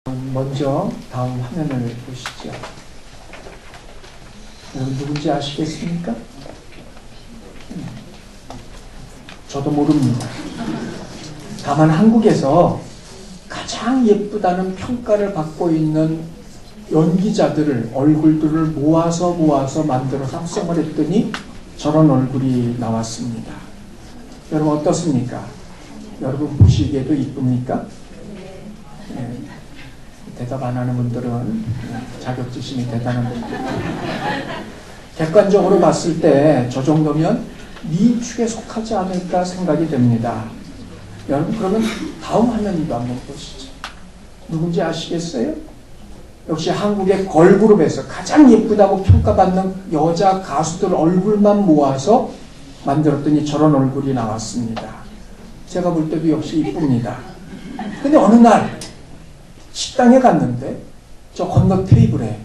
먼저 다음 화면을 보시죠. 여러분 누군지 아시겠습니까? 저도 모릅니다. 다만 한국에서 가장 예쁘다는 평가를 받고 있는 연기자들을 얼굴들을 모아서 만들어서 합성을 했더니 저런 얼굴이 나왔습니다. 여러분 어떻습니까? 여러분 보시기에도 이쁩니까? 네. 대답 안 하는 분들은 자격지심이 대단한 분들. 객관적으로 봤을 때 저 정도면 미축에 속하지 않을까 생각이 됩니다. 여러분 그러면 다음 화면도 한번 보시죠. 누군지 아시겠어요? 역시 한국의 걸그룹에서 가장 예쁘다고 평가받는 여자 가수들 얼굴만 모아서 만들었더니 저런 얼굴이 나왔습니다. 제가 볼 때도 역시 이쁩니다. 근데 어느 날 식당에 갔는데 저 건너 테이블에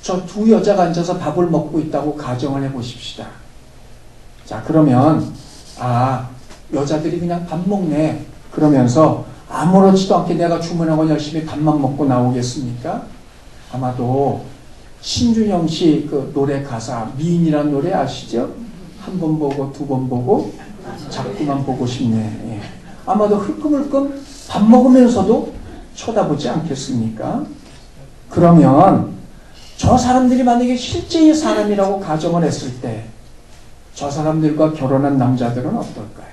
저 두 여자가 앉아서 밥을 먹고 있다고 가정을 해보십시다. 자 그러면 여자들이 그냥 밥 먹네 그러면서 아무렇지도 않게 내가 주문하고 열심히 밥만 먹고 나오겠습니까? 아마도 신준영 씨 그 노래 가사 미인이란 노래 아시죠? 한 번 보고 두 번 보고 자꾸만 보고 싶네. 예. 아마도 흘끔흘끔 밥 먹으면서도 쳐다보지 않겠습니까? 그러면 저 사람들이 만약에 실제의 사람이라고 가정을 했을 때 저 사람들과 결혼한 남자들은 어떨까요?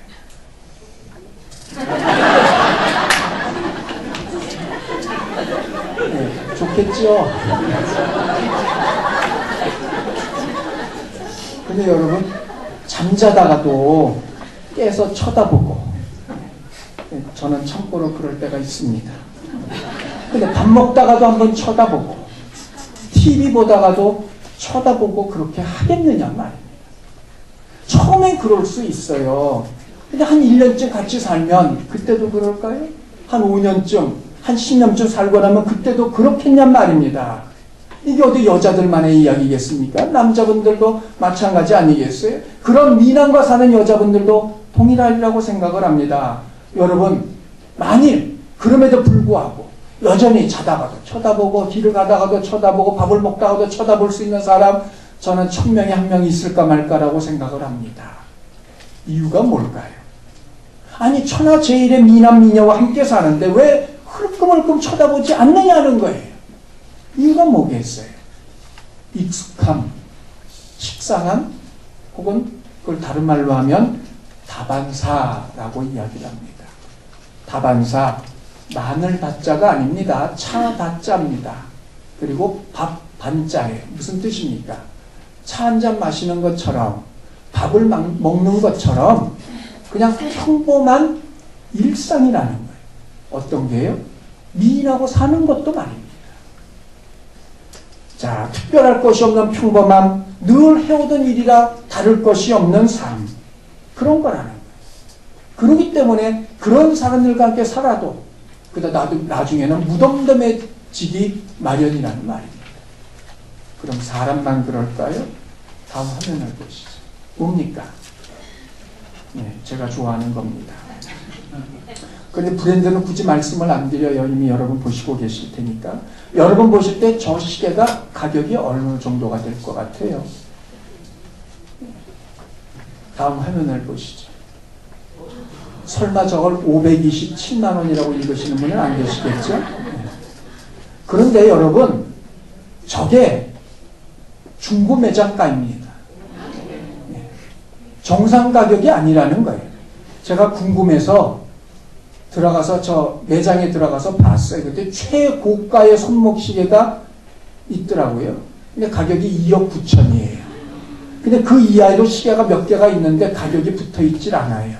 네, 좋겠죠? 근데 여러분 잠자다가도 깨서 쳐다보고 저는 참고로 그럴 때가 있습니다. 근데 밥 먹다가도 한번 쳐다보고 TV 보다가도 쳐다보고 그렇게 하겠느냐 말입니다. 처음엔 그럴 수 있어요. 근데 한 1년쯤 같이 살면 그때도 그럴까요? 한 5년쯤, 한 10년쯤 살고 나면 그때도 그렇겠냔 말입니다. 이게 어디 여자들만의 이야기겠습니까? 남자분들도 마찬가지 아니겠어요? 그런 미남과 사는 여자분들도 동일하리라고 생각을 합니다. 여러분 만일 그럼에도 불구하고 여전히 자다가도 쳐다보고 길을 가다가도 쳐다보고 밥을 먹다가도 쳐다볼 수 있는 사람 저는 1000명에 1명 있을까 말까라고 생각을 합니다. 이유가 뭘까요? 아니 천하제일의 미남 미녀와 함께 사는데 왜 흘끔흘끔 쳐다보지 않느냐는 거예요. 이유가 뭐겠어요? 익숙함, 식상함 혹은 그걸 다른 말로 하면 다반사라고 이야기를 합니다. 다반사, 마늘 다자가 아닙니다. 차 다자입니다. 그리고 밥 반자예요. 무슨 뜻입니까? 차 한 잔 마시는 것처럼 밥을 먹는 것처럼 그냥 평범한 일상이라는 거예요. 어떤 게요? 미인하고 사는 것도 말입니다. 자, 특별할 것이 없는 평범함, 늘 해오던 일이라 다를 것이 없는 삶. 그런 거라는 거예요. 그렇기 때문에 그런 사람들과 함께 살아도 그러다 나중에는 무덤덤해지기 마련이라는 말입니다. 그럼 사람만 그럴까요? 다음 화면을 보시죠. 뭡니까? 네, 제가 좋아하는 겁니다. 그런데 브랜드는 굳이 말씀을 안 드려요. 이미 여러분 보시고 계실 테니까. 여러분 보실 때 저 시계가 가격이 어느 정도가 될 것 같아요? 다음 화면을 보시죠. 설마 저걸 527만 원이라고 읽으시는 분은 안 계시겠죠? 그런데 여러분 저게 중고 매장가입니다. 정상 가격이 아니라는 거예요. 제가 궁금해서 들어가서 저 매장에 들어가서 봤어요. 그때 최고가의 손목시계가 있더라고요. 근데 가격이 2억 9천이에요. 근데 그 이하에도 시계가 몇 개가 있는데 가격이 붙어 있질 않아요.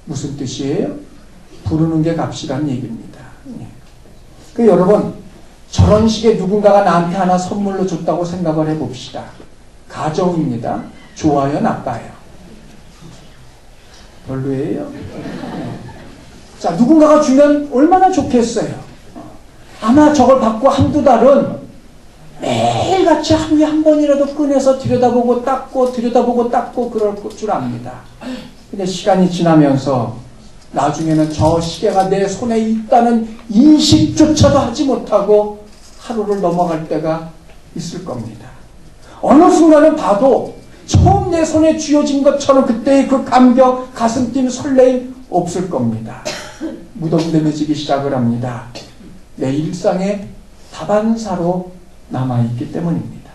무슨 뜻이에요? 부르는 게 값이란 얘기입니다. 그 여러분 저런 시계 누군가가 나한테 하나 선물로 줬다고 생각을 해봅시다. 가정입니다. 좋아요, 나빠요? 별로예요? 자, 누군가가 주면 얼마나 좋겠어요. 아마 저걸 받고 한두 달은 매일같이 하루에 한 번이라도 꺼내서 들여다보고 닦고 들여다보고 닦고 그럴 줄 압니다. 근데 시간이 지나면서 나중에는 저 시계가 내 손에 있다는 인식조차도 하지 못하고 하루를 넘어갈 때가 있을 겁니다. 어느 순간은 봐도 처음 내 손에 쥐어진 것처럼 그때의 그 감격, 가슴 뛴 설레임 없을 겁니다. 무덤덤해지기 시작을 합니다. 내 일상의 다반사로 남아있기 때문입니다.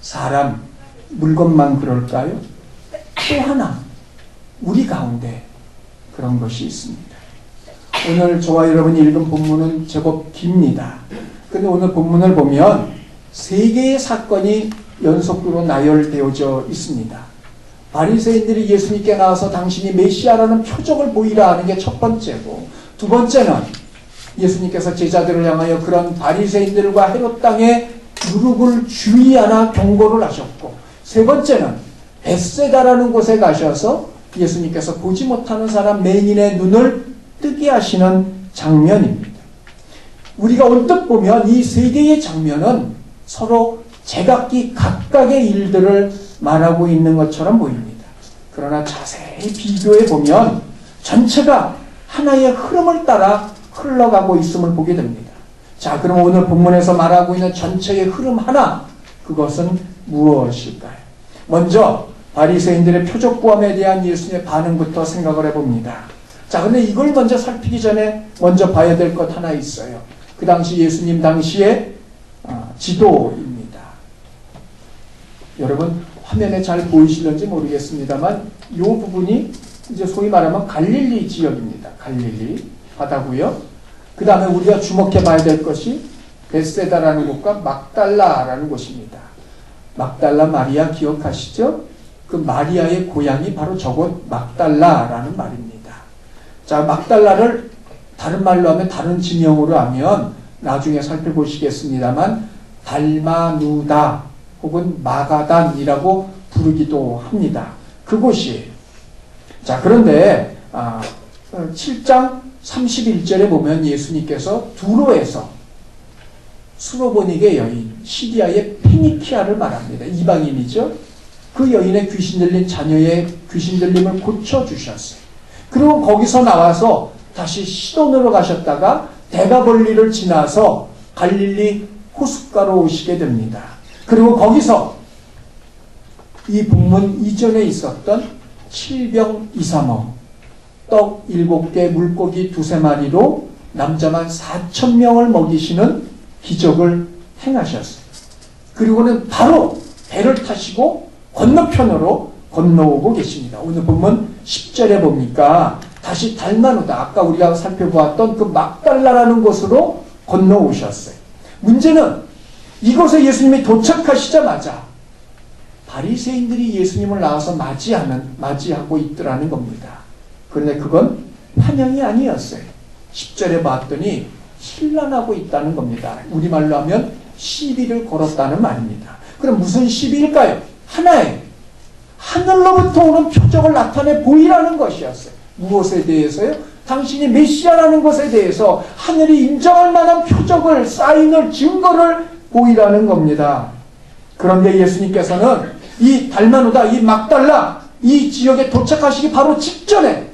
사람, 물건만 그럴까요? 또 하나, 우리 가운데 그런 것이 있습니다. 오늘 저와 여러분이 읽은 본문은 제법 깁니다. 근데 오늘 본문을 보면 세 개의 사건이 연속으로 나열되어져 있습니다. 바리새인들이 예수님께 나와서 당신이 메시아라는 표적을 보이라 하는 게 첫 번째고, 두 번째는 예수님께서 제자들을 향하여 그런 바리새인들과 헤롯 땅의 누룩을 주의하라 경고를 하셨고, 세 번째는 벳세다라는 곳에 가셔서 예수님께서 보지 못하는 사람 맹인의 눈을 뜨게 하시는 장면입니다. 우리가 언뜻 보면 이 세 개의 장면은 서로 제각기 각각의 일들을 말하고 있는 것처럼 보입니다. 그러나 자세히 비교해 보면 전체가 하나의 흐름을 따라 흘러가고 있음을 보게 됩니다. 자, 그럼 오늘 본문에서 말하고 있는 전체의 흐름 하나, 그것은 무엇일까요? 먼저 바리새인들의 표적구함에 대한 예수님의 반응부터 생각을 해봅니다. 자, 근데 이걸 먼저 살피기 전에 먼저 봐야 될 것 하나 있어요. 그 당시 예수님 당시의 지도입니다. 여러분 화면에 잘 보이실런지 모르겠습니다만 이 부분이 이제 소위 말하면 갈릴리 지역입니다. 갈릴리 바다고요. 그 다음에 우리가 주목해 봐야 될 것이 벳세다라는 곳과 막달라라는 곳입니다. 막달라 마리아 기억하시죠? 그 마리아의 고향이 바로 저곳 막달라라는 말입니다. 자, 막달라를 다른 말로 하면, 다른 지명으로 하면 나중에 살펴보시겠습니다만 달마누다 혹은 마가단이라고 부르기도 합니다. 그곳이. 자, 그런데 7장 31절에 보면 예수님께서 두로에서 수로보닉의 여인 시리아의 페니키아를 말합니다. 이방인이죠. 그 여인의 귀신 들린 자녀의 귀신 들림을 고쳐주셨어요. 그리고 거기서 나와서 다시 시돈으로 가셨다가 데가볼리를 지나서 갈릴리 호숫가로 오시게 됩니다. 그리고 거기서 이 본문 이전에 있었던 칠병이삼어, 떡 7개, 물고기 2-3마리로 남자만 4,000명을 먹이시는 기적을 행하셨어요. 그리고는 바로 배를 타시고 건너편으로 건너오고 계십니다. 오늘 본문 10절에 보니까 다시 달마누다, 아까 우리가 살펴보았던 그 막달라라는 곳으로 건너오셨어요. 문제는 이곳에 예수님이 도착하시자마자 바리새인들이 예수님을 나와서 맞이하고 있더라는 겁니다. 그런데 그건 환영이 아니었어요. 10절에 봤더니 신란하고 있다는 겁니다. 우리말로 하면 시비를 걸었다는 말입니다. 그럼 무슨 시비일까요? 하나의 하늘로부터 오는 표적을 나타내 보이라는 것이었어요. 무엇에 대해서요? 당신이 메시아라는 것에 대해서 하늘이 인정할 만한 표적을, 사인을, 증거를 보이라는 겁니다. 그런데 예수님께서는 이 달마누다, 이 막달라, 이 지역에 도착하시기 바로 직전에,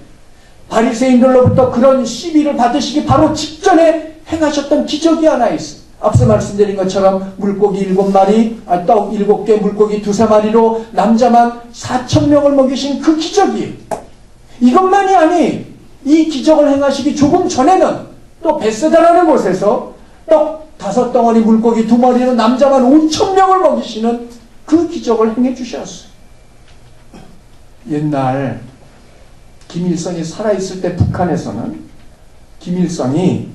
바리새인들로부터 그런 시비를 받으시기 바로 직전에 행하셨던 기적이 하나 있어요. 앞서 말씀드린 것처럼 물고기 7마리, 떡 7개, 물고기 2-3마리로 남자만 4,000명을 먹이신 그 기적이, 이것만이 아니 이 기적을 행하시기 조금 전에는 또 벳세다라는 곳에서 떡 5덩어리, 물고기 2마리로 남자만 5,000명을 먹이시는 그 기적을 행해 주셨어요. 옛날 김일성이 살아있을 때 북한에서는 김일성이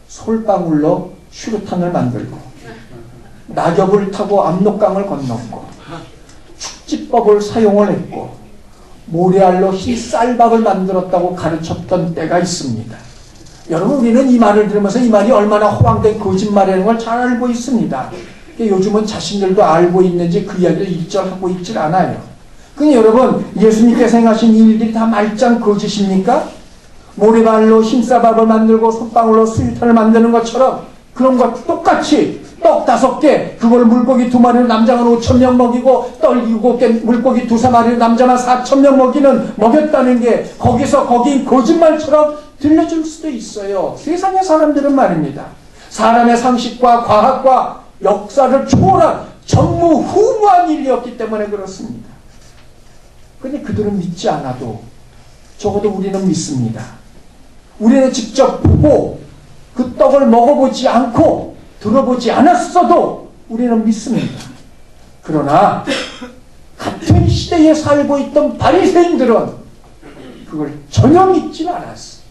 솔방울로 슈루탄을 만들고 낙엽을 타고 압록강을 건넜고 축지법을 사용을 했고 모래알로 흰쌀밥을 만들었다고 가르쳤던 때가 있습니다. 여러분, 우리는 이 말을 들으면서 이 말이 얼마나 허황된 거짓말이라는 걸 잘 알고 있습니다. 요즘은 자신들도 알고 있는지 그 이야기를 일절하고 있질 않아요. 그럼 여러분, 예수님께서 행하신 일들이 다 말짱 거짓입니까? 모래발로 흰쌀밥을 만들고 솥방울로 수유탄을 만드는 것처럼 그런 것 똑같이 떡 5개, 그걸 물고기 2마리로 남자만 5,000명 먹이고 떡 7개, 물고기 2-3마리로 남자만 4,000명 먹였다는 게 거기서 거긴 거짓말처럼 들려줄 수도 있어요. 세상의 사람들은 말입니다. 사람의 상식과 과학과 역사를 초월한 전무후무한 일이었기 때문에 그렇습니다. 그런데 그들은 믿지 않아도 적어도 우리는 믿습니다. 우리는 직접 보고 그 떡을 먹어보지 않고 들어보지 않았어도 우리는 믿습니다. 그러나 같은 시대에 살고 있던 바리새인들은 그걸 전혀 믿지 않았어요.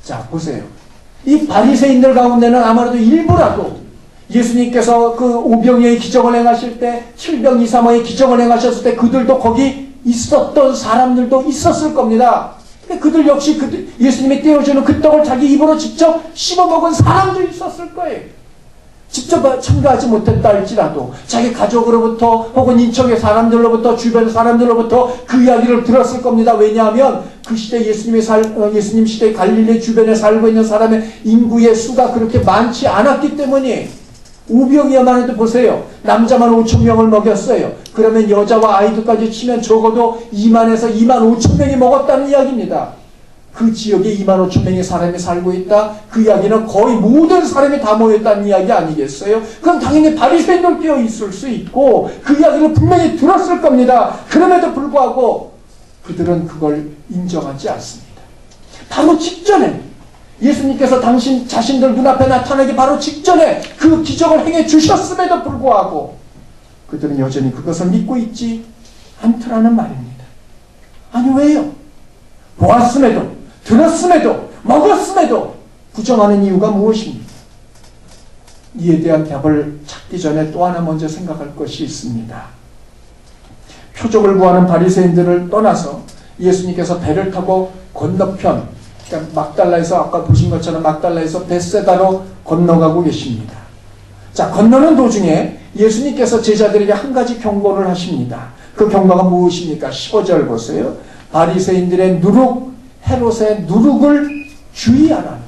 자, 보세요. 이 바리새인들 가운데는 아무래도 일부라도 예수님께서 그 오병이의 기적을 행하실 때, 7병 2-3호의 기적을 행하셨을 때 그들도 거기 있었던 사람들도 있었을 겁니다. 그들 역시 예수님이 떼어주는 그 떡을 자기 입으로 직접 씹어먹은 사람도 있었을 거예요. 직접 참가하지 못했다 할지라도 자기 가족으로부터 혹은 인척의 사람들로부터 주변 사람들로부터 그 이야기를 들었을 겁니다. 왜냐하면 그 시대 예수님 시대 갈릴리 주변에 살고 있는 사람의 인구의 수가 그렇게 많지 않았기 때문에 오병이어만 해도 보세요. 남자만 5,000명을 먹였어요. 그러면 여자와 아이들까지 치면 적어도 2만에서 2만 5천 명이 먹었다는 이야기입니다. 그 지역에 2만 5천 명의 사람이 살고 있다. 그 이야기는 거의 모든 사람이 다 모였다는 이야기 아니겠어요? 그럼 당연히 바리새인들 끼어 있을 수 있고 그 이야기를 분명히 들었을 겁니다. 그럼에도 불구하고 그들은 그걸 인정하지 않습니다. 바로 직전에 예수님께서 당신 자신들 눈앞에 나타나기 바로 직전에 그 기적을 행해 주셨음에도 불구하고 그들은 여전히 그것을 믿고 있지 않더라는 말입니다. 아니 왜요? 보았음에도 들었음에도 먹었음에도 부정하는 이유가 무엇입니까? 이에 대한 답을 찾기 전에 또 하나 먼저 생각할 것이 있습니다. 표적을 구하는 바리새인들을 떠나서 예수님께서 배를 타고 건너편, 그러니까 막달라에서 아까 보신 것처럼 막달라에서 벳세다로 건너가고 계십니다. 자, 건너는 도중에 예수님께서 제자들에게 한 가지 경고를 하십니다. 그 경고가 무엇입니까? 15절 보세요. 바리새인들의 누룩, 헤롯의 누룩을 주의하라.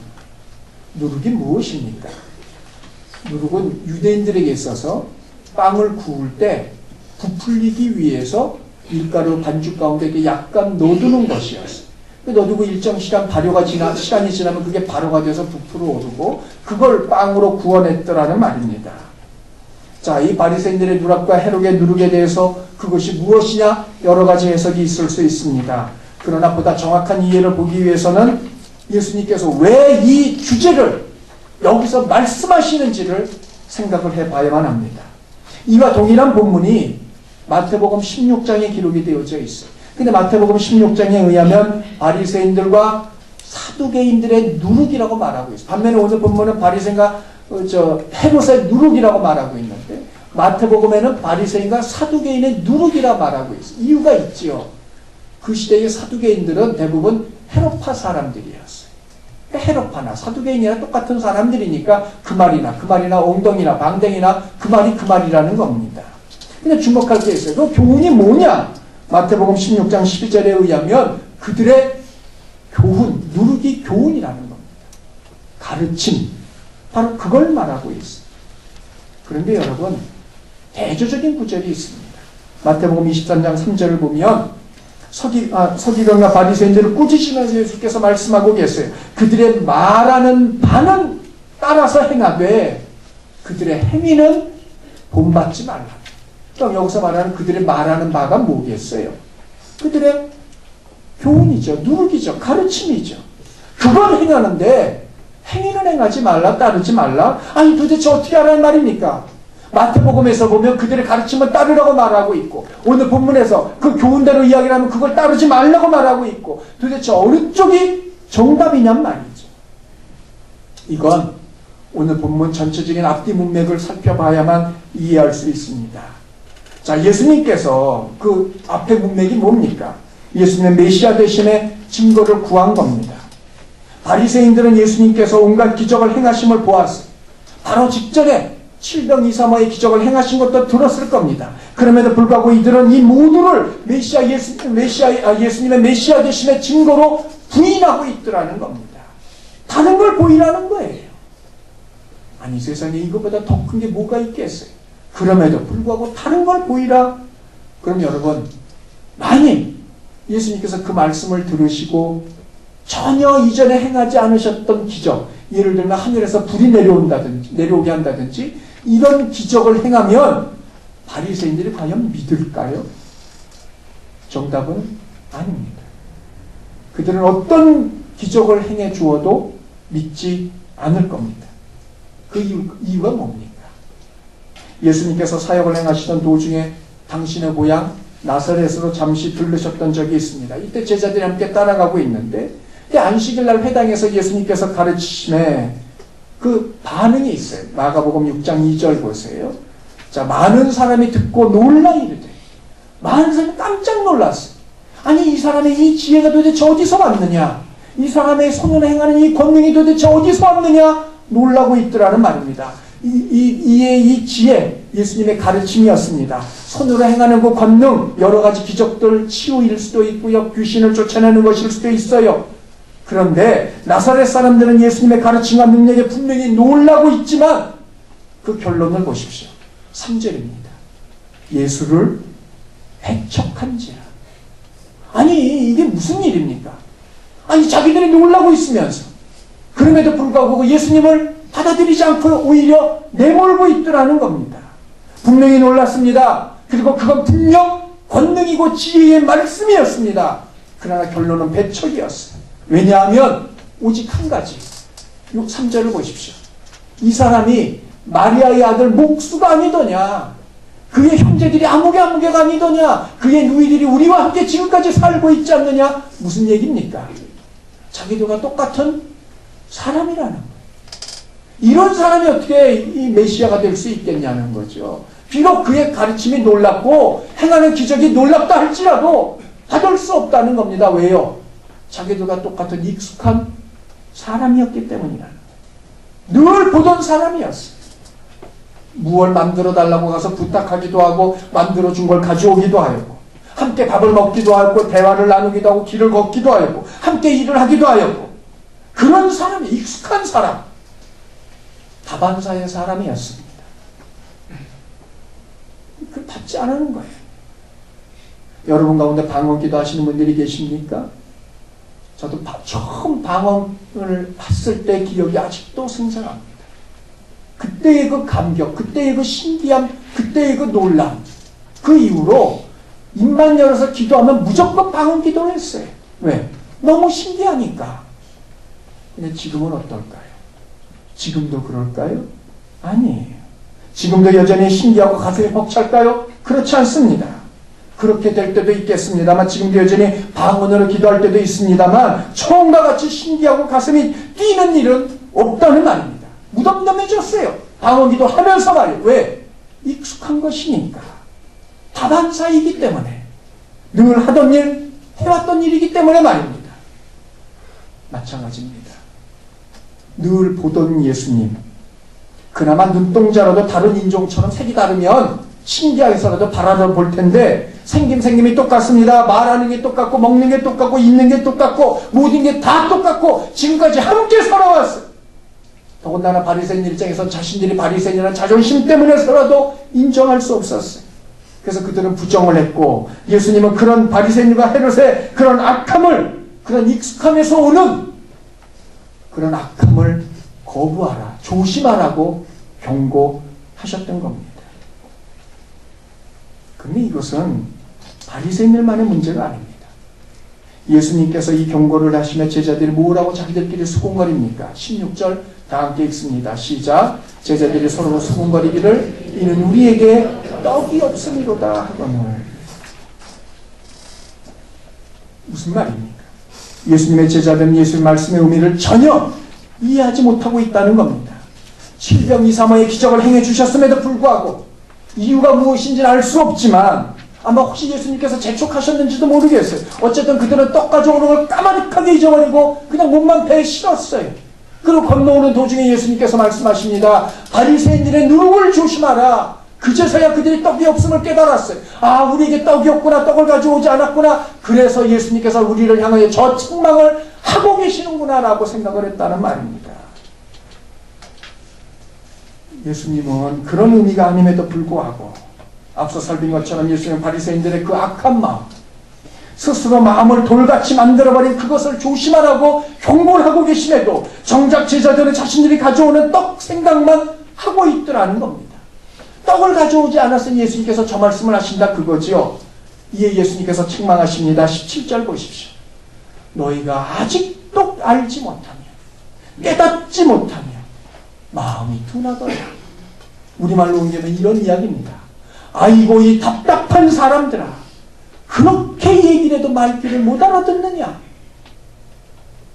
누룩이 무엇입니까? 누룩은 유대인들에게 있어서 빵을 구울 때 부풀리기 위해서 밀가루 반죽 가운데 이렇게 약간 넣어두는 것이었어요. 넣어두고 일정 시간 시간이 지나면 그게 발효가 돼서 부풀어 오르고 그걸 빵으로 구워냈더라는 말입니다. 자, 이 바리새인들의 누락과 헤롯의 누룩에 대해서 그것이 무엇이냐 여러 가지 해석이 있을 수 있습니다. 그러나 보다 정확한 이해를 보기 위해서는 예수님께서 왜 이 주제를 여기서 말씀하시는지를 생각을 해봐야만 합니다. 이와 동일한 본문이 마태복음 16장에 기록이 되어져 있어요. 근데 마태복음 16장에 의하면 바리새인들과 사두개인들의 누룩이라고 말하고 있어요. 반면에 오늘 본문은 바리새인과 헤롯의 누룩이라고 말하고 있는데 마태복음에는 바리새인과 사두개인의 누룩이라 말하고 있어요. 이유가 있지요. 그 시대의 사두개인들은 대부분 헤롯파 사람들이었어요. 헤롯파나 사두개인이나 똑같은 사람들이니까 그 말이나 엉덩이나 방댕이나 그 말이라는 겁니다. 근데 주목할 게 있어요. 그 교훈이 뭐냐? 마태복음 16장 12절에 의하면 그들의 교훈, 누룩이 교훈이라는 겁니다. 가르침, 바로 그걸 말하고 있어요. 그런데 여러분, 대조적인 구절이 있습니다. 마태복음 23장 3절을 보면 서기관과 바리새인들을 꾸짖으면서 예수께서 말씀하고 계세요. 그들의 말하는 바는 따라서 행하되 그들의 행위는 본받지 말라. 그럼 여기서 말하는 그들의 말하는 바가 뭐겠어요? 그들의 교훈이죠. 누룩이죠. 가르침이죠. 그걸 행하는데 행위는 행하지 말라, 따르지 말라. 아니 도대체 어떻게 하라는 말입니까? 마태복음에서 보면 그들의 가르침을 따르라고 말하고 있고 오늘 본문에서 그 교훈대로 이야기를 하면 그걸 따르지 말라고 말하고 있고 도대체 어느 쪽이 정답이냔 말이죠. 이건 오늘 본문 전체적인 앞뒤 문맥을 살펴봐야만 이해할 수 있습니다. 자, 예수님께서 그 앞에 문맥이 뭡니까? 예수님의 메시아 되심의 증거를 구한 겁니다. 바리새인들은 예수님께서 온갖 기적을 행하심을 보았어요. 바로 직전에 7병 2-3호의 기적을 행하신 것도 들었을 겁니다. 그럼에도 불구하고 이들은 이 모두를 예수님의 메시아 되심의 증거로 부인하고 있더라는 겁니다. 다른 걸 보이라는 거예요. 아니 세상에 이거보다 더 큰 게 뭐가 있겠어요. 그럼에도 불구하고 다른 걸 보이라. 그럼 여러분, 만일 예수님께서 그 말씀을 들으시고 전혀 이전에 행하지 않으셨던 기적, 예를 들면 하늘에서 불이 내려오게 한다든지 이런 기적을 행하면 바리새인들이 과연 믿을까요? 정답은 아닙니다. 그들은 어떤 기적을 행해 주어도 믿지 않을 겁니다. 그 이유가 뭡니까? 예수님께서 사역을 행하시던 도중에 당신의 고향 나사렛으로 잠시 들르셨던 적이 있습니다. 이때 제자들이 함께 따라가고 있는데 안식일날 회당에서 예수님께서 가르치심에 그 반응이 있어요. 마가복음 6장 2절 보세요. 자, 많은 사람이 듣고 놀라 이르되, 많은 사람이 깜짝 놀랐어요. 아니 이 사람의 이 지혜가 도대체 어디서 왔느냐, 이 사람의 손으로 행하는 이 권능이 도대체 어디서 왔느냐 놀라고 있더라는 말입니다. 이 지혜, 예수님의 가르침이었습니다. 손으로 행하는 그 권능, 여러 가지 기적들, 치유일 수도 있고요, 귀신을 쫓아내는 것일 수도 있어요. 그런데 나사렛 사람들은 예수님의 가르침과 능력에 분명히 놀라고 있지만 그 결론을 보십시오. 3절입니다. 예수를 배척한지라. 아니 이게 무슨 일입니까? 아니 자기들이 놀라고 있으면서 그럼에도 불구하고 예수님을 받아들이지 않고 오히려 내몰고 있더라는 겁니다. 분명히 놀랐습니다. 그리고 그건 분명 권능이고 지혜의 말씀이었습니다. 그러나 결론은 배척이었어요. 왜냐하면 오직 한 가지. 3절을 보십시오. 이 사람이 마리아의 아들 목수가 아니더냐, 그의 형제들이 아무개가 아니더냐, 그의 누이들이 우리와 함께 지금까지 살고 있지 않느냐. 무슨 얘기입니까? 자기들과 똑같은 사람이라는 거예요. 이런 사람이 어떻게 이 메시아가 될 수 있겠냐는 거죠. 비록 그의 가르침이 놀랍고 행하는 기적이 놀랍다 할지라도 받을 수 없다는 겁니다. 왜요? 자기들과 똑같은 익숙한 사람이었기 때문이라는 거예요. 늘 보던 사람이었어요. 무얼 만들어 달라고 가서 부탁하기도 하고 만들어 준 걸 가져오기도 하였고, 함께 밥을 먹기도 하고 대화를 나누기도 하고 길을 걷기도 하였고 함께 일을 하기도 하였고, 그런 사람이, 익숙한 사람, 다반사의 사람이었습니다. 그걸 받지 않은 거예요. 여러분 가운데 방언기도 하시는 분들이 계십니까? 저도 처음 방언을 했을 때 기억이 아직도 생생합니다. 그때의 그 감격, 그때의 그 신기함, 그때의 그 놀람, 그 이후로 입만 열어서 기도하면 무조건 방언기도를 했어요. 왜? 너무 신기하니까. 근데 지금은 어떨까요? 지금도 그럴까요? 아니에요. 지금도 여전히 신기하고 가슴이 벅찰까요? 그렇지 않습니다. 그렇게 될 때도 있겠습니다만, 지금도 여전히 방언으로 기도할 때도 있습니다만, 처음과 같이 신기하고 가슴이 뛰는 일은 없다는 말입니다. 무덤덤해졌어요. 방언 기도하면서 말이에요. 왜? 익숙한 것이니까. 다반사이기 때문에. 늘 하던 일, 해왔던 일이기 때문에 말입니다. 마찬가지입니다. 늘 보던 예수님, 그나마 눈동자라도 다른 인종처럼 색이 다르면 신기하게서라도 바라볼 텐데 생김이 똑같습니다. 말하는 게 똑같고 먹는 게 똑같고 있는 게 똑같고 모든 게 다 똑같고 지금까지 함께 살아왔어요. 더군다나 바리새인들 입장에서 자신들이 바리새인이라는 자존심 때문에서라도 인정할 수 없었어요. 그래서 그들은 부정을 했고, 예수님은 그런 바리새인과 헤롯의 그런 악함을, 그런 익숙함에서 오는 그런 악함을 거부하라, 조심하라고 경고하셨던 겁니다. 그런데 이것은 바리새인들만의 문제가 아닙니다. 예수님께서 이 경고를 하시며 제자들이 뭐라고 자기들끼리 수군거립니까? 16절 다 함께 읽습니다. 시작. 제자들이 서로 수군거리기를 이는 우리에게 떡이 없음이로다 하거늘. 무슨 말입니까? 예수님의 제자들은 예수의 말씀의 의미를 전혀 이해하지 못하고 있다는 겁니다. 7병 2사모의 기적을 행해 주셨음에도 불구하고 이유가 무엇인지는 알 수 없지만 아마 혹시 예수님께서 재촉하셨는지도 모르겠어요. 어쨌든 그들은 떡 가져오는 걸 까마득하게 잊어버리고 그냥 몸만 배에 실었어요. 그리고 건너오는 도중에 예수님께서 말씀하십니다. 바리새인들의 누룩을 조심하라. 그제서야 그들이 떡이 없음을 깨달았어요. 아, 우리에게 떡이 없구나, 떡을 가져오지 않았구나. 그래서 예수님께서 우리를 향하여 저 책망을 하고 계시는구나 라고 생각을 했다는 말입니다. 예수님은 그런 의미가 아님에도 불구하고 앞서 살핀 것처럼 예수님은 바리새인들의 그 악한 마음, 스스로 마음을 돌같이 만들어버린 그것을 조심하라고 경고를 하고 계심에도 정작 제자들은 자신들이 가져오는 떡 생각만 하고 있더라는 겁니다. 떡을 가져오지 않았으니 예수님께서 저 말씀을 하신다 그거지요. 이에 예수님께서 책망하십니다. 17절 보십시오. 너희가 아직도 알지 못하며 깨닫지 못하며 마음이 둔하더라. 우리말로 옮기면 이런 이야기입니다. 아이고 이 답답한 사람들아, 그렇게 얘기를 해도 말귀를 못 알아듣느냐.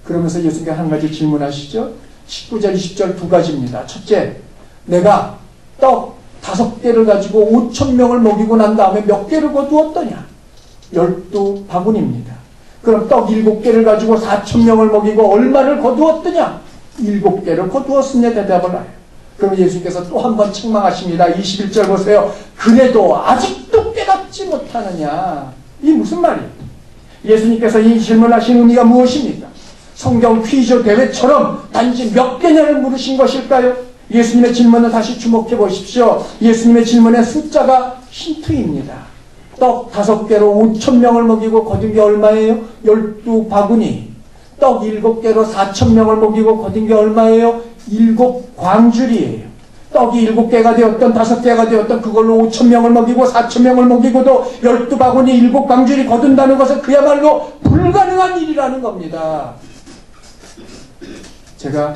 그러면서 예수님께서 한 가지 질문하시죠. 19절 20절 두 가지입니다. 첫째, 내가 떡 5개를 가지고 5,000명을 먹이고 난 다음에 몇 개를 거두었더냐. 12바구니입니다. 그럼 떡 7개를 가지고 4,000명을 먹이고 얼마를 거두었더냐. 7개를 거두었으냐 대답을 하여. 그럼 예수님께서 또 한 번 책망하십니다. 21절 보세요. 그래도 아직도 깨닫지 못하느냐. 이 무슨 말이에요? 예수님께서 이 질문하신 의미가 무엇입니까? 성경 퀴즈 대회처럼 단지 몇 개냐를 물으신 것일까요? 예수님의 질문을 다시 주목해 보십시오. 예수님의 질문의 숫자가 힌트입니다. 떡 5개로 5,000명을 먹이고 거둔 게 얼마예요? 12바구니. 떡 7개로 4,000명을 먹이고 거둔 게 얼마예요? 7광줄이에요. 떡이 7개가 되었던 5개가 되었던 그걸로 5,000명을 먹이고 4,000명을 먹이고도 12바구니 7광줄이 거둔다는 것은 그야말로 불가능한 일이라는 겁니다. 제가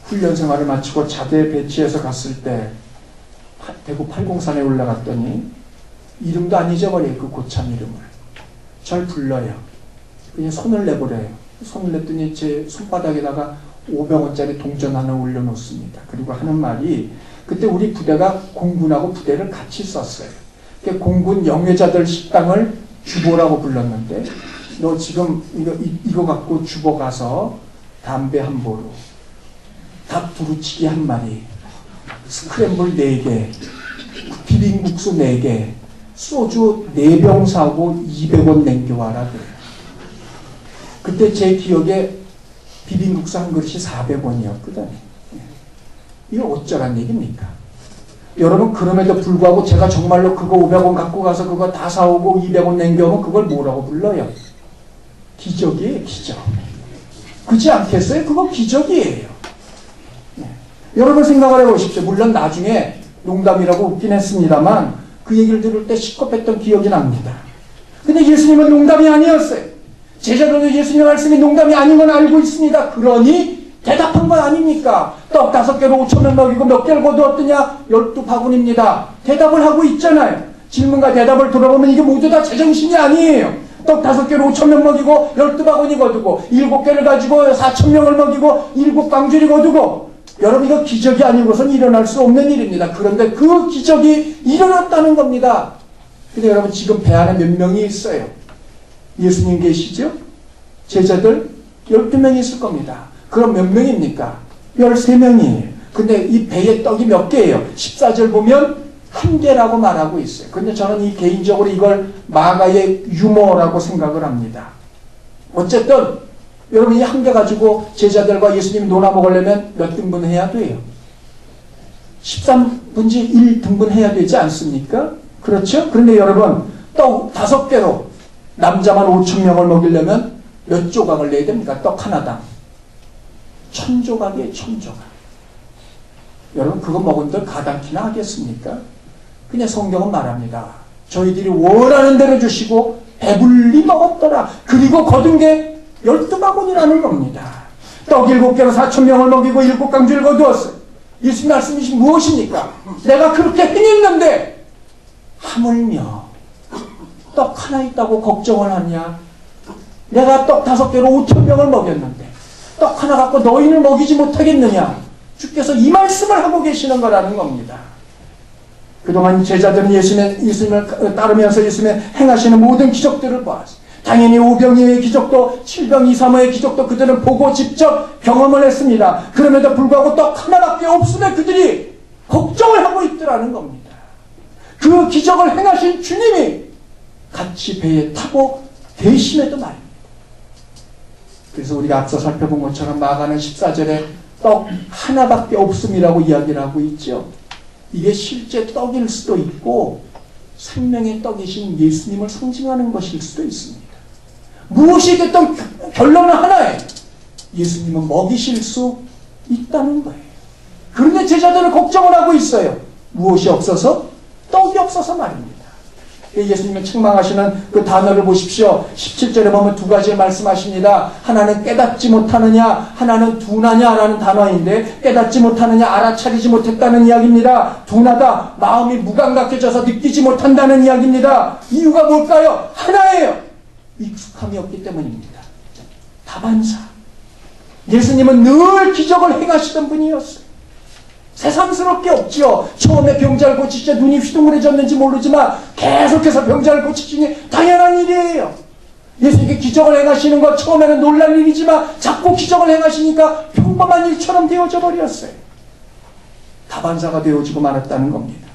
훈련 생활을 마치고 자대 배치해서 갔을 때 대구 팔공산에 올라갔더니 이름도 안 잊어버려요. 그 고참 이름을. 절 불러요. 그냥 손을 내버려요. 손을 냈더니 제 손바닥에다가 500원짜리 동전 하나 올려놓습니다. 그리고 하는 말이, 그때 우리 부대가 공군하고 부대를 같이 썼어요. 공군 영예자들 식당을 주보라고 불렀는데, 너 지금 이거 갖고 주보 가서 담배 한 보루, 닭 두루치기 한 마리, 스크램블 4개, 비빔국수 4개, 소주 4병 사고 200원 남겨와라 그래요. 그때 제 기억에 비빔국수 한 그릇이 400원이었거든요. 이거 어쩌란 얘기입니까? 여러분, 그럼에도 불구하고 제가 정말로 그거 500원 갖고 가서 그거 다 사오고 200원 남겨오면 그걸 뭐라고 불러요? 기적이에요, 기적. 그렇지 않겠어요? 그거 기적이에요. 네. 여러분 생각을 해보십시오. 물론 나중에 농담이라고 웃긴 했습니다만 그 얘기를 들을 때 시겁했던 기억이 납니다. 근데 예수님은 농담이 아니었어요. 제자들도 예수님의 말씀이 농담이 아닌 건 알고 있습니다. 그러니 대답한 건 아닙니까? 떡 5개로 5,000명 먹이고 몇 개를 거두었더냐? 12바구니입니다. 대답을 하고 있잖아요. 질문과 대답을 들어보면 이게 모두 다 제정신이 아니에요. 떡 5개로 5,000명 먹이고 12바구니 거두고 7개를 가지고 4,000명을 먹이고 7광줄이 거두고, 여러분 이거 기적이 아니고선 일어날 수 없는 일입니다. 그런데 그 기적이 일어났다는 겁니다. 근데 여러분 지금 배 안에 몇 명이 있어요? 예수님 계시죠? 제자들 12명이 있을 겁니다. 그럼 몇 명입니까? 13명이에요. 근데 이 배에 떡이 몇 개예요? 14절 보면 1개라고 말하고 있어요. 근데 저는 이 개인적으로 이걸 마가의 유머라고 생각을 합니다. 어쨌든 여러분 이 1개 가지고 제자들과 예수님이 놀아 먹으려면 몇 등분 해야 돼요? 13분지 1등분 해야 되지 않습니까? 그렇죠? 그런데 여러분 떡 5개로 남자만 5,000명을 먹이려면 몇 조각을 내야 됩니까? 떡 하나당 1,000조각이에요. 1,000조각. 여러분 그거 먹은들 가당키나 하겠습니까? 그냥 성경은 말합니다. 저희들이 원하는 대로 주시고 배불리 먹었더라. 그리고 거둔 게 12바구니라는 겁니다. 떡 7개로 4,000명을 먹이고 7광줄을 거두었어요. 예수님 말씀이신 무엇입니까? 내가 그렇게 행했는데 하물며 떡 하나 있다고 걱정을 하냐? 내가 떡 5개로 5,000명을 먹였는데 떡 하나 갖고 너희를 먹이지 못하겠느냐? 주께서 이 말씀을 하고 계시는 거라는 겁니다. 그동안 제자들은 예수님을 따르면서 예수님의 행하시는 모든 기적들을 보았어요. 당연히 5병이의 기적도 7병 235의 기적도 그들은 보고 직접 경험을 했습니다. 그럼에도 불구하고 떡 하나밖에 없음에 그들이 걱정을 하고 있더라는 겁니다. 그 기적을 행하신 주님이 같이 배에 타고 계심에도 말입니다. 그래서 우리가 앞서 살펴본 것처럼 마가는 14절에 떡 하나밖에 없음이라고 이야기를 하고 있죠. 이게 실제 떡일 수도 있고 생명의 떡이신 예수님을 상징하는 것일 수도 있습니다. 무엇이 됐든 결론은 하나예요. 예수님은 먹이실 수 있다는 거예요. 그런데 제자들은 걱정을 하고 있어요. 무엇이 없어서? 떡이 없어서 말입니다. 예수님은 책망하시는 그 단어를 보십시오. 17절에 보면 두 가지를 말씀하십니다. 하나는 깨닫지 못하느냐, 하나는 둔하냐라는 단어인데, 깨닫지 못하느냐, 알아차리지 못했다는 이야기입니다. 둔하다, 마음이 무감각해져서 느끼지 못한다는 이야기입니다. 이유가 뭘까요? 하나예요. 익숙함이 없기 때문입니다. 다반사. 예수님은 늘 기적을 행하시던 분이었어요. 새삼스럽게 없지요. 처음에 병자를 고치시자 눈이 휘둥그레졌는지 모르지만 계속해서 병자를 고치시니 당연한 일이에요. 예수님께 기적을 행하시는 것 처음에는 놀랄 일이지만 자꾸 기적을 행하시니까 평범한 일처럼 되어져 버렸어요. 다반사가 되어지고 말았다는 겁니다.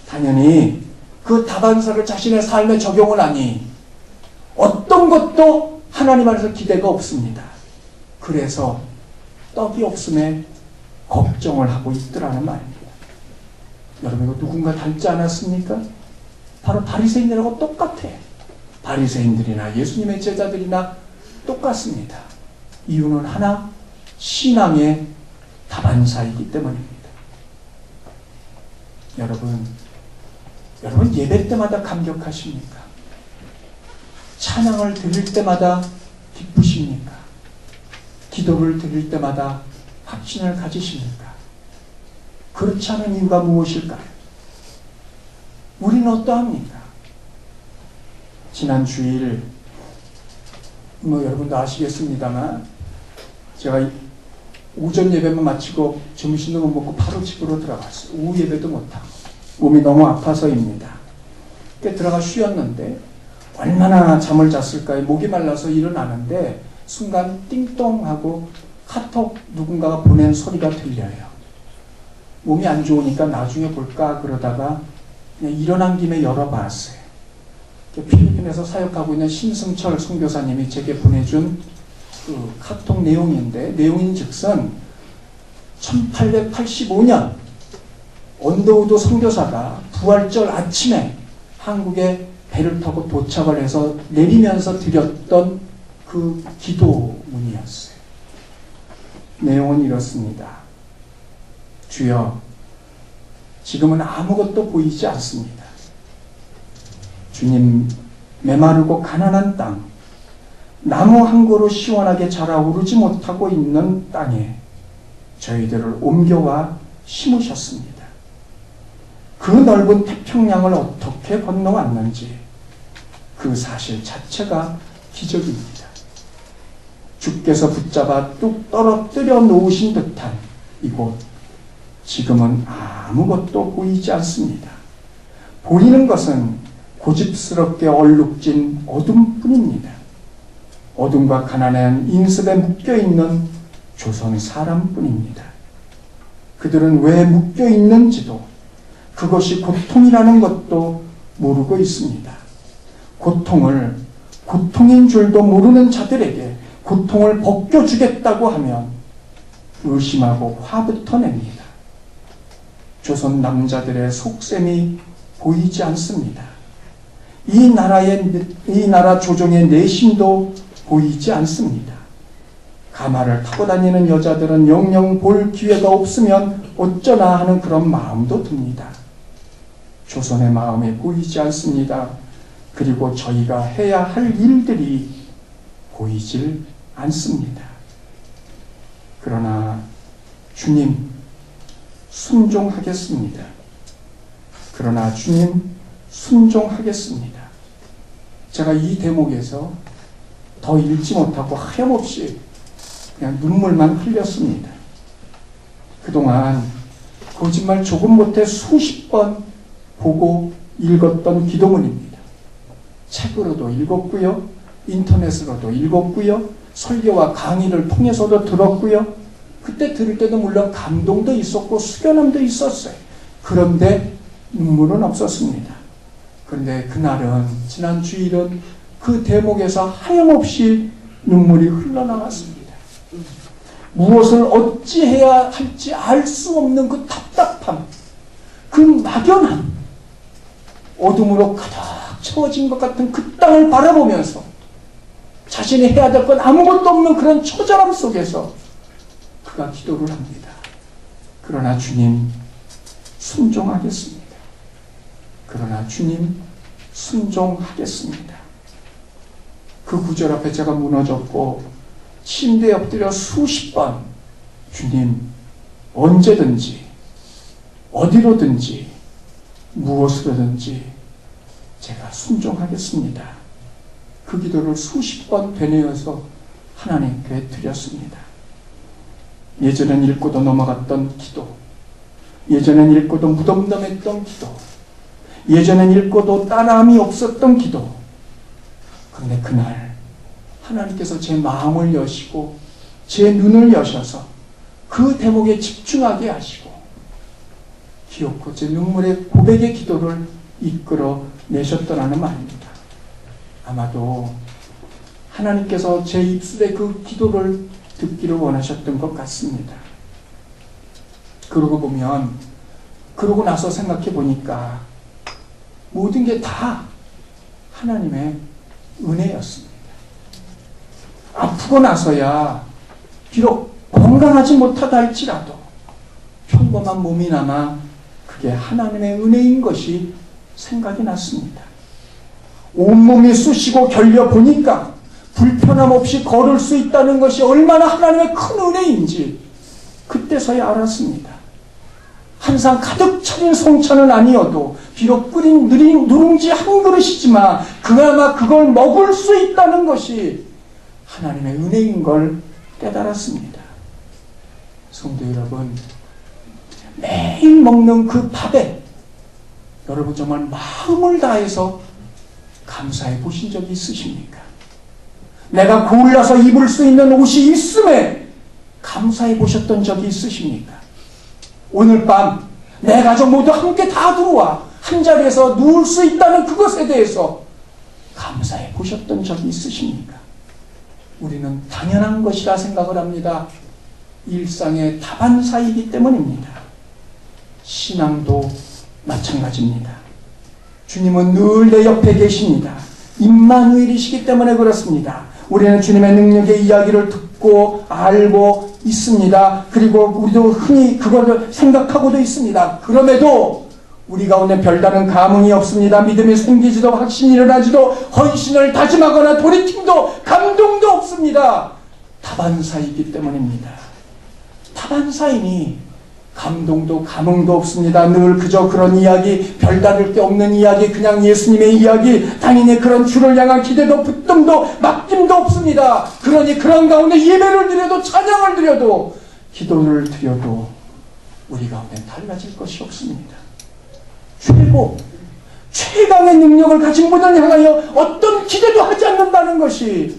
당연히 그 다반사를 자신의 삶에 적용을 하니 어떤 것도 하나님 안에서 기대가 없습니다. 그래서 떡이 없음에 걱정을 하고 있더라는 말입니다. 여러분 이거 누군가 닮지 않았습니까? 바로 바리새인들하고 똑같아요. 바리새인들이나 예수님의 제자들이나 똑같습니다. 이유는 하나, 신앙의 다반사이기 때문입니다. 여러분 예배 때마다 감격하십니까? 찬양을 드릴 때마다 기쁘십니까? 기도를 드릴 때마다 확신을 가지십니까? 그렇지 않은 이유가 무엇일까요? 우리는 어떠합니까? 지난 주일 여러분도 아시겠습니다만 제가 오전 예배만 마치고 점심도 못 먹고 바로 집으로 들어갔어요. 오후 예배도 못하고 몸이 너무 아파서입니다. 들어가 쉬었는데 얼마나 잠을 잤을까요? 목이 말라서 일어나는데 순간 띵동 하고 카톡 누군가가 보낸 소리가 들려요. 몸이 안 좋으니까 나중에 볼까 그러다가 그냥 일어난 김에 열어봤어요. 필리핀에서 사역하고 있는 신승철 선교사님이 제게 보내준 그 카톡 내용인데, 내용인즉슨 1885년 언더우드 선교사가 부활절 아침에 한국에 배를 타고 도착을 해서 내리면서 드렸던 그 기도문이었어요. 내용은 이렇습니다. 주여, 지금은 아무것도 보이지 않습니다. 주님, 메마르고 가난한 땅, 나무 한 그루 시원하게 자라오르지 못하고 있는 땅에 저희들을 옮겨와 심으셨습니다. 그 넓은 태평양을 어떻게 건너왔는지 그 사실 자체가 기적입니다. 주께서 붙잡아 뚝 떨어뜨려 놓으신 듯한 이곳, 지금은 아무것도 보이지 않습니다. 보이는 것은 고집스럽게 얼룩진 어둠뿐입니다. 어둠과 가난한 인습에 묶여있는 조선 사람뿐입니다. 그들은 왜 묶여있는지도 그것이 고통이라는 것도 모르고 있습니다. 고통을 고통인 줄도 모르는 자들에게 고통을 벗겨주겠다고 하면 의심하고 화부터 냅니다. 조선 남자들의 속셈이 보이지 않습니다. 이 나라 조정의 내심도 보이지 않습니다. 가마를 타고 다니는 여자들은 영영 볼 기회가 없으면 어쩌나 하는 그런 마음도 듭니다. 조선의 마음이 보이지 않습니다. 그리고 저희가 해야 할 일들이 보이질 않습니다. 그러나 주님, 순종하겠습니다. 그러나 주님, 순종하겠습니다. 제가 이 대목에서 더 읽지 못하고 하염없이 그냥 눈물만 흘렸습니다. 그동안 거짓말 조금 못해 수십 번 보고 읽었던 기도문입니다. 책으로도 읽었고요, 인터넷으로도 읽었고요, 설교와 강의를 통해서도 들었고요. 그때 들을 때도 물론 감동도 있었고 숙연함도 있었어요. 그런데 눈물은 없었습니다. 그런데 그날은, 지난 주일은 그 대목에서 하염없이 눈물이 흘러나왔습니다. 무엇을 어찌해야 할지 알 수 없는 그 답답함, 그 막연한 어둠으로 가득 채워진 것 같은 그 땅을 바라보면서 자신이 해야 될 건 아무것도 없는 그런 처절함 속에서 그가 기도를 합니다. 그러나 주님, 순종하겠습니다. 그러나 주님, 순종하겠습니다. 그 구절 앞에 제가 무너졌고 침대에 엎드려 수십 번 주님, 언제든지 어디로든지 무엇으로든지 제가 순종하겠습니다. 그 기도를 수십 번 되뇌어서 하나님께 드렸습니다. 예전엔 읽고도 넘어갔던 기도, 예전엔 읽고도 무덤덤했던 기도, 예전엔 읽고도 따라함이 없었던 기도. 그런데 그날 하나님께서 제 마음을 여시고 제 눈을 여셔서 그 대목에 집중하게 하시고 기어코 제 눈물의 고백의 기도를 이끌어 내셨더라는 말입니다. 아마도 하나님께서 제 입술의 그 기도를 듣기를 원하셨던 것 같습니다. 그러고 나서 생각해 보니까 모든 게 다 하나님의 은혜였습니다. 아프고 나서야 비록 건강하지 못하다 할지라도 평범한 몸이나마 그게 하나님의 은혜인 것이 생각이 났습니다. 온몸이 쑤시고 결려 보니까 불편함 없이 걸을 수 있다는 것이 얼마나 하나님의 큰 은혜인지 그때서야 알았습니다. 항상 가득 차린 송차는 아니어도 비록 끓인 누룽지 한 그릇이지만 그나마 그걸 먹을 수 있다는 것이 하나님의 은혜인 걸 깨달았습니다. 성도 여러분, 매일 먹는 그 밥에 여러분 정말 마음을 다해서 감사해 보신 적이 있으십니까? 내가 골라서 입을 수 있는 옷이 있음에 감사해 보셨던 적이 있으십니까? 오늘 밤 내 가족 모두 함께 다 들어와 한 자리에서 누울 수 있다는 그것에 대해서 감사해 보셨던 적이 있으십니까? 우리는 당연한 것이라 생각을 합니다. 일상의 다반사이기 때문입니다. 신앙도 마찬가지입니다. 주님은 늘 내 옆에 계십니다. 임마누엘이시기 때문에 그렇습니다. 우리는 주님의 능력의 이야기를 듣고 알고 있습니다. 그리고 우리도 흔히 그것을 생각하고도 있습니다. 그럼에도 우리 가운데 별다른 감흥이 없습니다. 믿음이 생기지도 확신이 일어나지도 헌신을 다짐하거나 돌이킴도 감동도 없습니다. 다반사이기 때문입니다. 다반사이니 감동도 감흥도 없습니다. 늘 그저 그런 이야기, 별다를 게 없는 이야기, 그냥 예수님의 이야기, 당연히 그런 주를 향한 기대도 붙듦도 맡김도 없습니다. 그러니 그런 가운데 예배를 드려도 찬양을 드려도 기도를 드려도 우리 가운데 달라질 것이 없습니다. 최강의 능력을 가진 분을 향하여 어떤 기대도 하지 않는다는 것이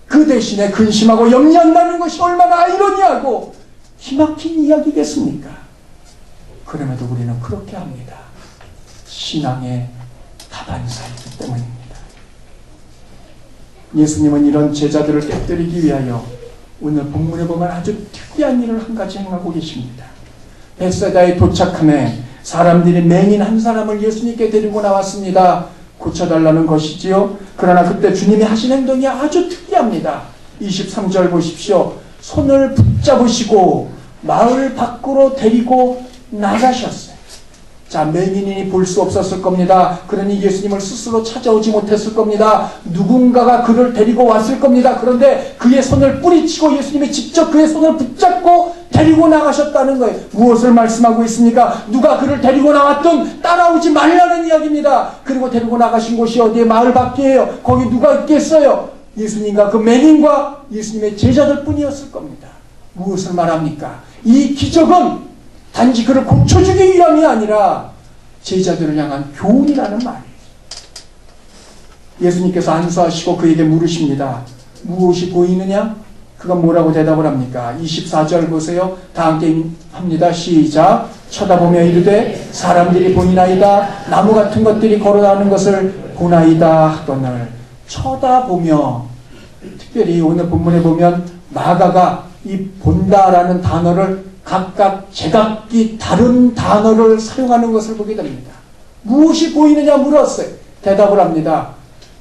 그 대신에 근심하고 염려한다는 것이 얼마나 아이러니하고 기막힌 이야기겠습니까? 그럼에도 우리는 그렇게 합니다. 신앙의 다반사이기 때문입니다. 예수님은 이런 제자들을 깨뜨리기 위하여 오늘 본문에 보면 아주 특이한 일을 한 가지 행하고 계십니다. 벳세다에 도착함에 사람들이 맹인 한 사람을 예수님께 데리고 나왔습니다. 고쳐달라는 것이지요. 그러나 그때 주님이 하신 행동이 아주 특이합니다. 23절 보십시오. 손을 붙잡으시고 마을 밖으로 데리고 나가셨어요. 자, 맹인이니 볼 수 없었을 겁니다. 그러니 예수님을 스스로 찾아오지 못했을 겁니다. 누군가가 그를 데리고 왔을 겁니다. 그런데 그의 손을 뿌리치고 예수님이 직접 그의 손을 붙잡고 데리고 나가셨다는 거예요. 무엇을 말씀하고 있습니까? 누가 그를 데리고 나왔든 따라오지 말라는 이야기입니다. 그리고 데리고 나가신 곳이 어디에? 마을 밖이에요. 거기 누가 있겠어요? 예수님과 그 맹인과 예수님의 제자들 뿐이었을 겁니다. 무엇을 말합니까? 이 기적은 단지 그를 고쳐주기 위함이 아니라 제자들을 향한 교훈이라는 말이에요. 예수님께서 안수하시고 그에게 물으십니다. 무엇이 보이느냐? 그가 뭐라고 대답을 합니까? 24절 보세요. 다 함께 합니다. 시작. 쳐다보며 이르되 사람들이 보이나이다. 나무 같은 것들이 걸어나오는 것을 보나이다 하거늘. 쳐다보며, 특별히 오늘 본문에 보면 마가가 이 본다라는 단어를 각각 제각기 다른 단어를 사용하는 것을 보게 됩니다. 무엇이 보이느냐 물었어요. 대답을 합니다.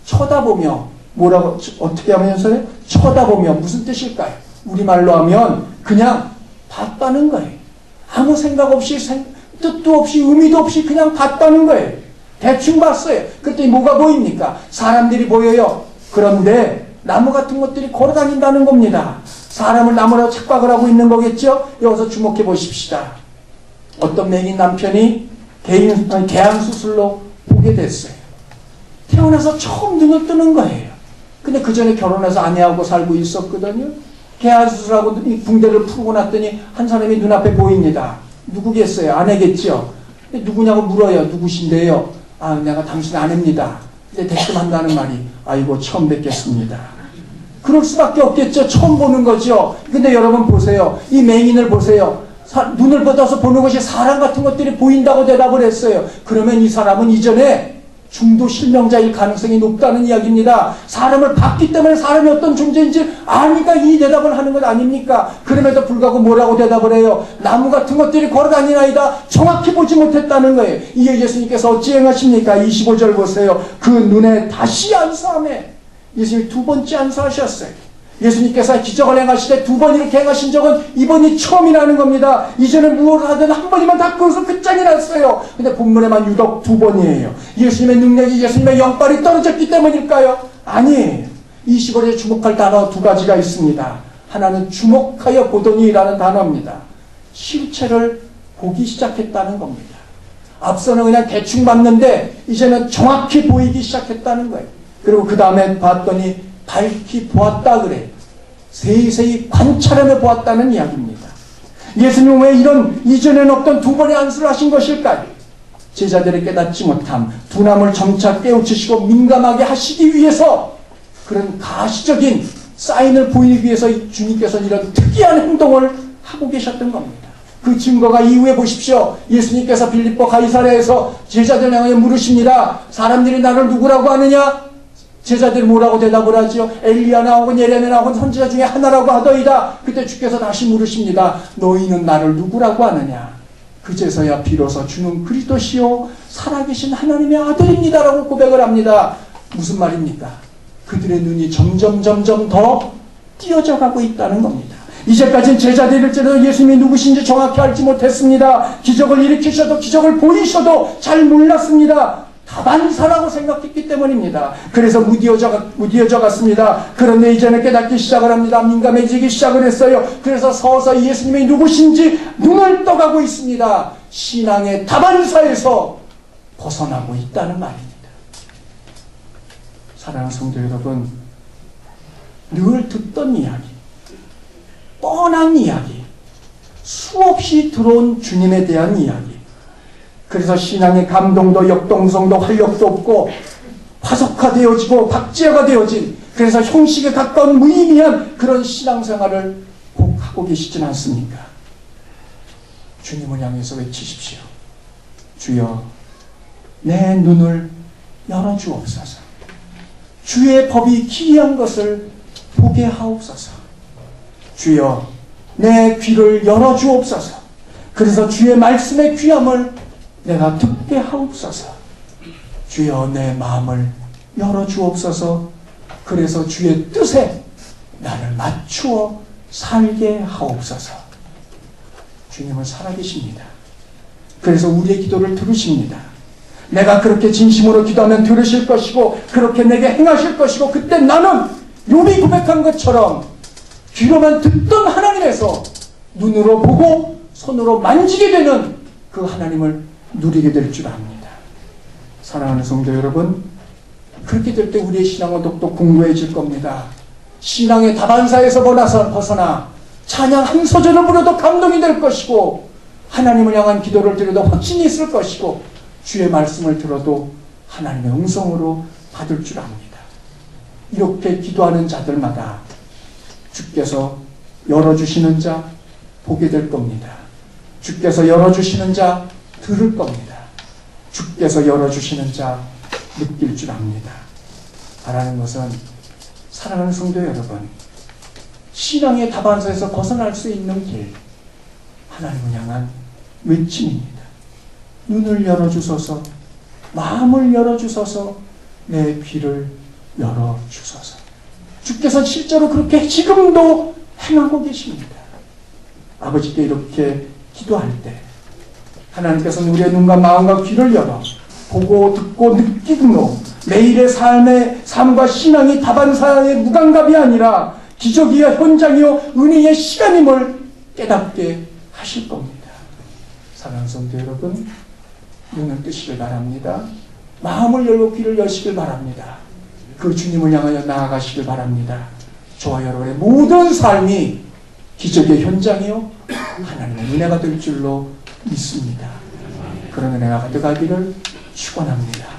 쳐다보며. 뭐라고 어떻게 하면서요? 쳐다보며. 무슨 뜻일까요? 우리말로 하면 그냥 봤다는 거예요. 아무 생각 없이 뜻도 없이 의미도 없이 그냥 봤다는 거예요. 대충 봤어요. 그랬더니 뭐가 보입니까? 사람들이 보여요. 그런데 나무 같은 것들이 걸어다닌다는 겁니다. 사람을 나무라고 착각을 하고 있는 거겠죠? 여기서 주목해 보십시다. 어떤 맹인 남편이 개양 수술로 보게 됐어요. 태어나서 처음 눈을 뜨는 거예요. 근데 그 전에 결혼해서 아내하고 살고 있었거든요. 개양 수술하고 붕대를 풀고 났더니 한 사람이 눈앞에 보입니다. 누구겠어요? 아내겠죠? 누구냐고 물어요. 누구신데요? 아, 내가 당신 아내입니다. 근데 대뜸 한다는 말이, 아이고, 처음 뵙겠습니다. 그럴 수밖에 없겠죠. 처음 보는 거죠. 근데 여러분 보세요. 이 맹인을 보세요. 눈을 뻗어서 보는 것이 사람 같은 것들이 보인다고 대답을 했어요. 그러면 이 사람은 이전에 중도 실명자일 가능성이 높다는 이야기입니다. 사람을 봤기 때문에 사람이 어떤 존재인지 아니까 이 대답을 하는 것 아닙니까? 그럼에도 불구하고 뭐라고 대답을 해요? 나무 같은 것들이 걸어다니나이다. 정확히 보지 못했다는 거예요. 이에 예수님께서 어찌 행하십니까? 25절 보세요. 그 눈에 다시 안수하매. 예수님이 두 번째 안수하셨어요. 예수님께서 기적을 행하실 때 두 번 이렇게 행하신 적은 이번이 처음이라는 겁니다. 이전에 무엇을 하든 한 번이면 다 그것을 끝장이 났어요. 근데 본문에만 유독 두 번이에요. 예수님의 능력이, 예수님의 영빨이 떨어졌기 때문일까요? 아니에요. 25절에 주목할 단어 두 가지가 있습니다. 하나는 주목하여 보더니라는 단어입니다. 실체를 보기 시작했다는 겁니다. 앞서는 그냥 대충 봤는데 이제는 정확히 보이기 시작했다는 거예요. 그리고 그 다음에 봤더니 밝히 보았다 그래요. 세세히 관찰하며 보았다는 이야기입니다. 예수님은 왜 이런 이전에는 없던 두 번의 안수를 하신 것일까요? 제자들의 깨닫지 못함, 두남을 점차 깨우치시고 민감하게 하시기 위해서 그런 가시적인 사인을 보이기 위해서 주님께서는 이런 특이한 행동을 하고 계셨던 겁니다. 그 증거가 이후에 보십시오. 예수님께서 빌립보 가이사랴에서 제자들 향해 물으십니다. 사람들이 나를 누구라고 하느냐? 제자들이 뭐라고 대답을 하죠? 엘리야나 혹은 예레미야 혹은 선지자 중에 하나라고 하더이다. 그때 주께서 다시 물으십니다. 너희는 나를 누구라고 하느냐? 그제서야 비로소 주는 그리스도시요 살아계신 하나님의 아들입니다라고 고백을 합니다. 무슨 말입니까? 그들의 눈이 점점 더 띄어져 가고 있다는 겁니다. 이제까지는 제자들일지라도 예수님이 누구신지 정확히 알지 못했습니다. 기적을 일으키셔도 기적을 보이셔도 잘 몰랐습니다. 다반사라고 생각했기 때문입니다. 그래서 무디어져 갔습니다. 그런데 이제는 깨닫기 시작을 합니다. 민감해지기 시작을 했어요. 그래서 서서히 예수님이 누구신지 눈을 떠가고 있습니다. 신앙의 다반사에서 벗어나고 있다는 말입니다. 사랑하는 성도 여러분, 늘 듣던 이야기, 뻔한 이야기, 수없이 들어온 주님에 대한 이야기, 그래서 신앙의 감동도 역동성도 활력도 없고 화석화되어지고 박제화가 되어진, 그래서 형식에 가까운 무의미한 그런 신앙생활을 꼭 하고 계시진 않습니까? 주님을 향해서 외치십시오. 주여, 내 눈을 열어주옵소서. 주의 법이 기이한 것을 보게 하옵소서. 주여, 내 귀를 열어주옵소서. 그래서 주의 말씀의 귀함을 내가 듣게 하옵소서. 주여, 내 마음을 열어주옵소서. 그래서 주의 뜻에 나를 맞추어 살게 하옵소서. 주님은 살아계십니다. 그래서 우리의 기도를 들으십니다. 내가 그렇게 진심으로 기도하면 들으실 것이고 그렇게 내게 행하실 것이고, 그때 나는 욥이 고백한 것처럼 귀로만 듣던 하나님에서 눈으로 보고 손으로 만지게 되는 그 하나님을 누리게 될 줄 압니다. 사랑하는 성도 여러분, 그렇게 될 때 우리의 신앙은 더욱더 공고해질 겁니다. 신앙의 다반사에서 벗어나 찬양 한 소절을 부려도 감동이 될 것이고, 하나님을 향한 기도를 드려도 확신이 있을 것이고, 주의 말씀을 들어도 하나님의 음성으로 받을 줄 압니다. 이렇게 기도하는 자들마다 주께서 열어주시는 자 보게 될 겁니다. 주께서 열어주시는 자 들을 겁니다. 주께서 열어주시는 자 느낄 줄 압니다. 바라는 것은, 사랑하는 성도 여러분, 신앙의 다반사에서 벗어날 수 있는 길, 하나님을 향한 외침입니다. 눈을 열어주소서, 마음을 열어주소서, 내 귀를 열어주소서. 주께서 실제로 그렇게 지금도 행하고 계십니다. 아버지께 이렇게 기도할 때 하나님께서는 우리의 눈과 마음과 귀를 열어 보고 듣고 느끼므로 매일의 삶과 신앙이 다반사의 무감각이 아니라 기적이여 현장이요 은혜의 시간임을 깨닫게 하실 겁니다. 사랑하는 성도 여러분, 눈을 뜨시길 바랍니다. 마음을 열고 귀를 여시길 바랍니다. 그 주님을 향하여 나아가시길 바랍니다. 저와 여러분의 모든 삶이 기적의 현장이요 하나님의 은혜가 될 줄로 믿습니다. 그런 은혜가 가득하기를 축원합니다.